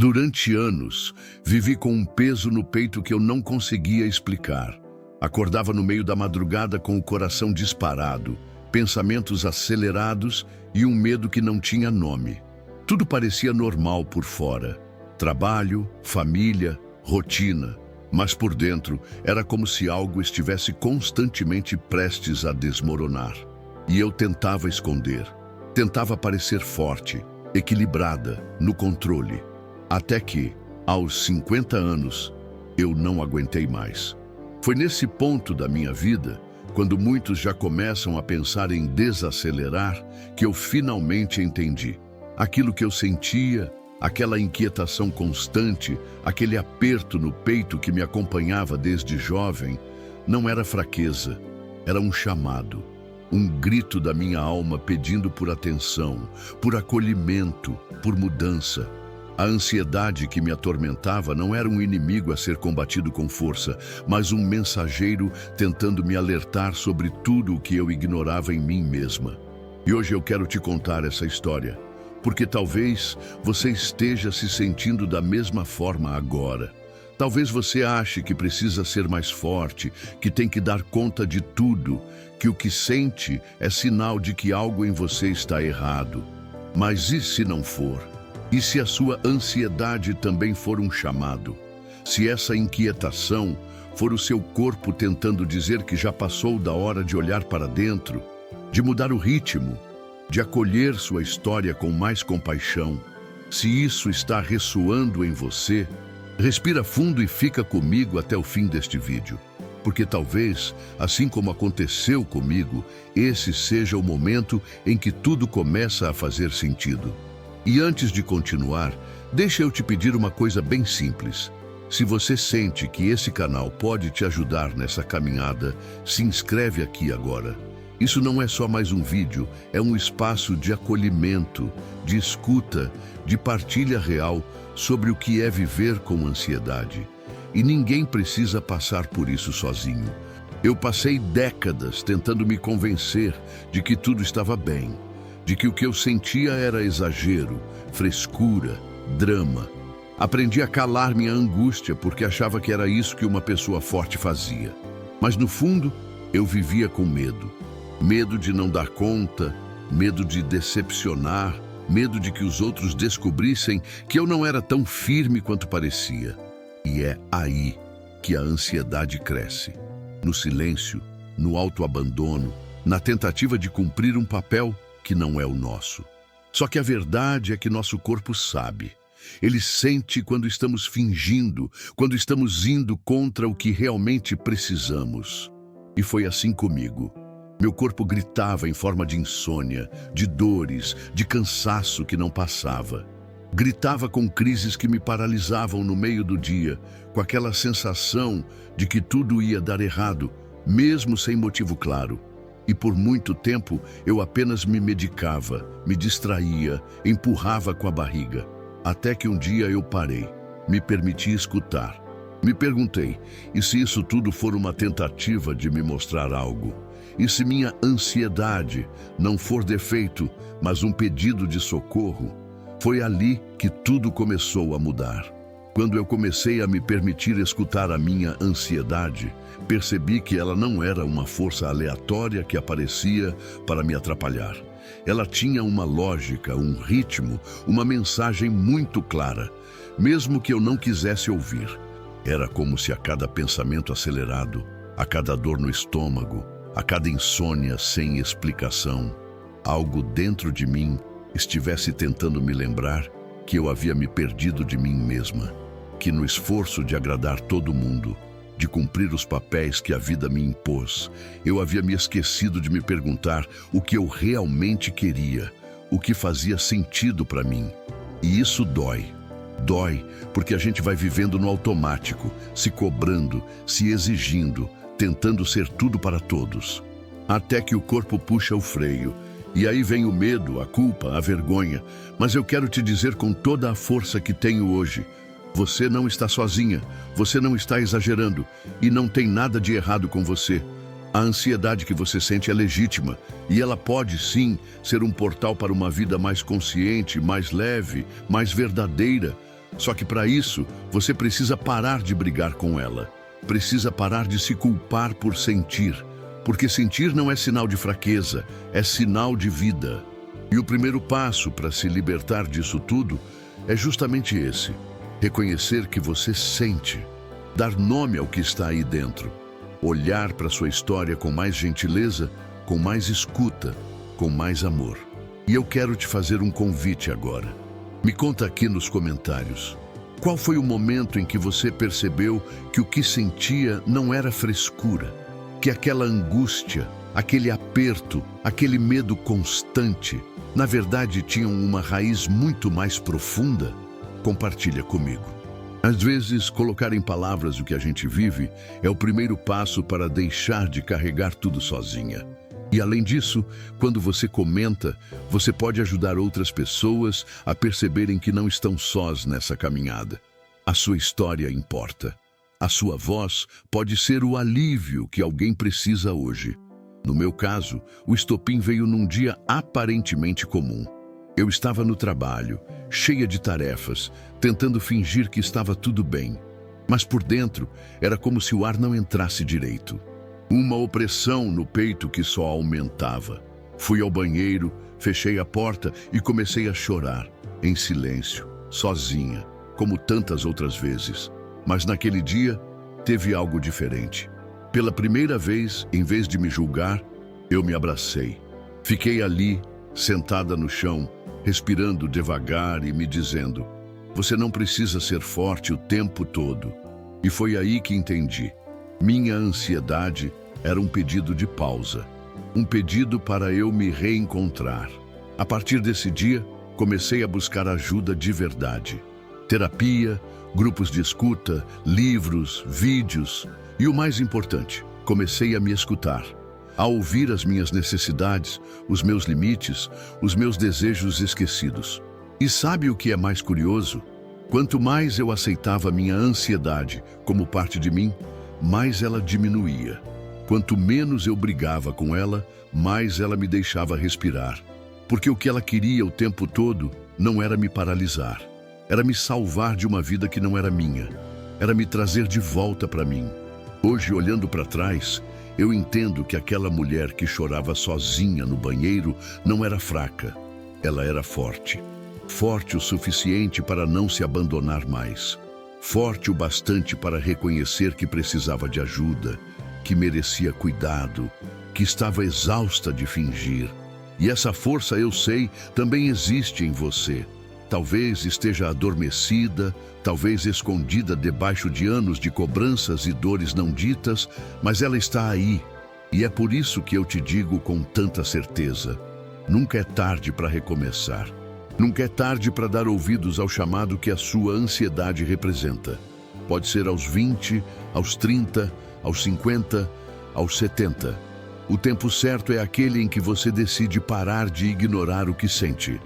Durante anos, vivi com um peso no peito que eu não conseguia explicar. Acordava no meio da madrugada com o coração disparado, pensamentos acelerados e um medo que não tinha nome. Tudo parecia normal por fora. Trabalho, família, rotina. Mas por dentro, era como se algo estivesse constantemente prestes a desmoronar. E eu tentava esconder. Tentava parecer forte, equilibrada, no controle. Até que, aos 50 anos, eu não aguentei mais. Foi nesse ponto da minha vida, quando muitos já começam a pensar em desacelerar, que eu finalmente entendi. Aquilo que eu sentia, aquela inquietação constante, aquele aperto no peito que me acompanhava desde jovem, não era fraqueza, era um chamado, um grito da minha alma pedindo por atenção, por acolhimento, por mudança. A ansiedade que me atormentava não era um inimigo a ser combatido com força, mas um mensageiro tentando me alertar sobre tudo o que eu ignorava em mim mesma. E hoje eu quero te contar essa história, porque talvez você esteja se sentindo da mesma forma agora. Talvez você ache que precisa ser mais forte, que tem que dar conta de tudo, que o que sente é sinal de que algo em você está errado. Mas e se não for? E se a sua ansiedade também for um chamado? Se essa inquietação for o seu corpo tentando dizer que já passou da hora de olhar para dentro, de mudar o ritmo, de acolher sua história com mais compaixão, se isso está ressoando em você, respira fundo e fica comigo até o fim deste vídeo. Porque talvez, assim como aconteceu comigo, esse seja o momento em que tudo começa a fazer sentido. E antes de continuar, deixa eu te pedir uma coisa bem simples. Se você sente que esse canal pode te ajudar nessa caminhada, se inscreve aqui agora. Isso não é só mais um vídeo, é um espaço de acolhimento, de escuta, de partilha real sobre o que é viver com ansiedade. E ninguém precisa passar por isso sozinho. Eu passei décadas tentando me convencer de que tudo estava bem, de que o que eu sentia era exagero, frescura, drama. Aprendi a calar minha angústia porque achava que era isso que uma pessoa forte fazia. Mas no fundo, eu vivia com medo. Medo de não dar conta, medo de decepcionar, medo de que os outros descobrissem que eu não era tão firme quanto parecia. E é aí que a ansiedade cresce. No silêncio, no autoabandono, na tentativa de cumprir um papel que não é o nosso. Só que a verdade é que nosso corpo sabe. Ele sente quando estamos fingindo, quando estamos indo contra o que realmente precisamos. E foi assim comigo. Meu corpo gritava em forma de insônia, de dores, de cansaço que não passava. Gritava com crises que me paralisavam no meio do dia, com aquela sensação de que tudo ia dar errado, mesmo sem motivo claro. E por muito tempo eu apenas me medicava, me distraía, empurrava com a barriga. Até que um dia eu parei, me permiti escutar. Me perguntei, e se isso tudo for uma tentativa de me mostrar algo? E se minha ansiedade não for defeito, mas um pedido de socorro? Foi ali que tudo começou a mudar. Quando eu comecei a me permitir escutar a minha ansiedade, percebi que ela não era uma força aleatória que aparecia para me atrapalhar. Ela tinha uma lógica, um ritmo, uma mensagem muito clara, mesmo que eu não quisesse ouvir. Era como se a cada pensamento acelerado, a cada dor no estômago, a cada insônia sem explicação, algo dentro de mim estivesse tentando me lembrar que eu havia me perdido de mim mesma, que no esforço de agradar todo mundo, de cumprir os papéis que a vida me impôs, eu havia me esquecido de me perguntar o que eu realmente queria, o que fazia sentido para mim. E isso dói. Dói porque a gente vai vivendo no automático, se cobrando, se exigindo, tentando ser tudo para todos. Até que o corpo puxa o freio. E aí vem o medo, a culpa, a vergonha. Mas eu quero te dizer com toda a força que tenho hoje, você não está sozinha, você não está exagerando e não tem nada de errado com você. A ansiedade que você sente é legítima e ela pode sim ser um portal para uma vida mais consciente, mais leve, mais verdadeira. Só que para isso, você precisa parar de brigar com ela. Precisa parar de se culpar por sentir. Porque sentir não é sinal de fraqueza, é sinal de vida. E o primeiro passo para se libertar disso tudo é justamente esse: reconhecer que você sente, dar nome ao que está aí dentro, olhar para sua história com mais gentileza, com mais escuta, com mais amor. E eu quero te fazer um convite agora. Me conta aqui nos comentários. Qual foi o momento em que você percebeu que o que sentia não era frescura? Que aquela angústia, aquele aperto, aquele medo constante, na verdade tinham uma raiz muito mais profunda? Compartilha comigo. Às vezes, colocar em palavras o que a gente vive é o primeiro passo para deixar de carregar tudo sozinha. E além disso, quando você comenta, você pode ajudar outras pessoas a perceberem que não estão sós nessa caminhada. A sua história importa. A sua voz pode ser o alívio que alguém precisa hoje. No meu caso, o estopim veio num dia aparentemente comum. Eu estava no trabalho, cheia de tarefas, tentando fingir que estava tudo bem. Mas por dentro, era como se o ar não entrasse direito. Uma opressão no peito que só aumentava. Fui ao banheiro, fechei a porta e comecei a chorar, em silêncio, sozinha, como tantas outras vezes. Mas naquele dia, teve algo diferente. Pela primeira vez, em vez de me julgar, eu me abracei. Fiquei ali, sentada no chão, respirando devagar e me dizendo: você não precisa ser forte o tempo todo. E foi aí que entendi. Minha ansiedade era um pedido de pausa, um pedido para eu me reencontrar. A partir desse dia, comecei a buscar ajuda de verdade. Terapia, grupos de escuta, livros, vídeos e o mais importante, comecei a me escutar, a ouvir as minhas necessidades, os meus limites, os meus desejos esquecidos. E sabe o que é mais curioso? Quanto mais eu aceitava minha ansiedade como parte de mim, mais ela diminuía. Quanto menos eu brigava com ela, mais ela me deixava respirar. Porque o que ela queria o tempo todo não era me paralisar. Era me salvar de uma vida que não era minha. Era me trazer de volta para mim. Hoje, olhando para trás, eu entendo que aquela mulher que chorava sozinha no banheiro não era fraca. Ela era forte. Forte o suficiente para não se abandonar mais. Forte o bastante para reconhecer que precisava de ajuda, que merecia cuidado, que estava exausta de fingir. E essa força, eu sei, também existe em você. Talvez esteja adormecida, talvez escondida debaixo de anos de cobranças e dores não ditas, mas ela está aí. E é por isso que eu te digo com tanta certeza: nunca é tarde para recomeçar. Nunca é tarde para dar ouvidos ao chamado que a sua ansiedade representa. Pode ser aos 20, aos 30, aos 50, aos 70. O tempo certo é aquele em que você decide parar de ignorar o que sente.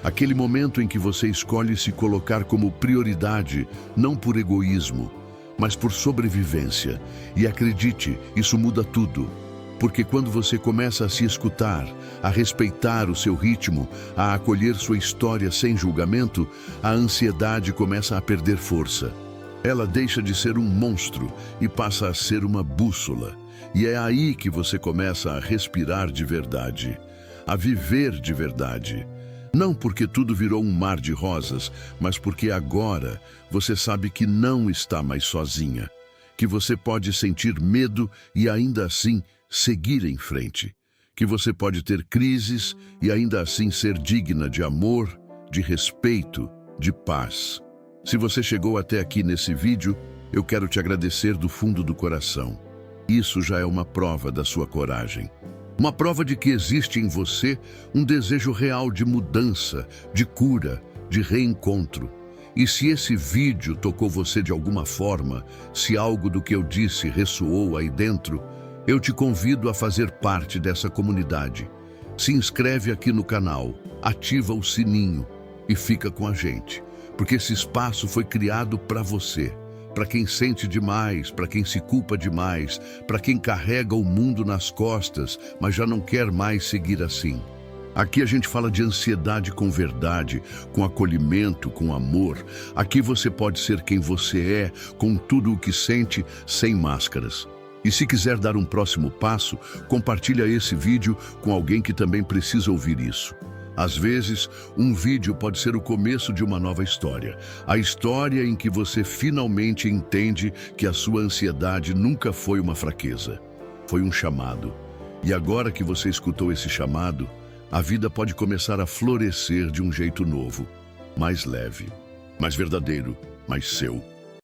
Aquele momento em que você escolhe se colocar como prioridade, não por egoísmo, mas por sobrevivência. E acredite, isso muda tudo. Porque quando você começa a se escutar, a respeitar o seu ritmo, a acolher sua história sem julgamento, a ansiedade começa a perder força. Ela deixa de ser um monstro e passa a ser uma bússola. E é aí que você começa a respirar de verdade, a viver de verdade. Não porque tudo virou um mar de rosas, mas porque agora você sabe que não está mais sozinha, que você pode sentir medo e ainda assim seguir em frente, que você pode ter crises e ainda assim ser digna de amor, de respeito, de paz. Se você chegou até aqui nesse vídeo, eu quero te agradecer do fundo do coração. Isso já é uma prova da sua coragem. Uma prova de que existe em você um desejo real de mudança, de cura, de reencontro. E se esse vídeo tocou você de alguma forma, se algo do que eu disse ressoou aí dentro, eu te convido a fazer parte dessa comunidade. Se inscreve aqui no canal, ativa o sininho e fica com a gente, porque esse espaço foi criado para você, para quem sente demais, para quem se culpa demais, para quem carrega o mundo nas costas, mas já não quer mais seguir assim. Aqui a gente fala de ansiedade com verdade, com acolhimento, com amor. Aqui você pode ser quem você é, com tudo o que sente, sem máscaras. E se quiser dar um próximo passo, compartilha esse vídeo com alguém que também precisa ouvir isso. Às vezes, um vídeo pode ser o começo de uma nova história. A história em que você finalmente entende que a sua ansiedade nunca foi uma fraqueza. Foi um chamado. E agora que você escutou esse chamado, a vida pode começar a florescer de um jeito novo, mais leve, mais verdadeiro, mais seu.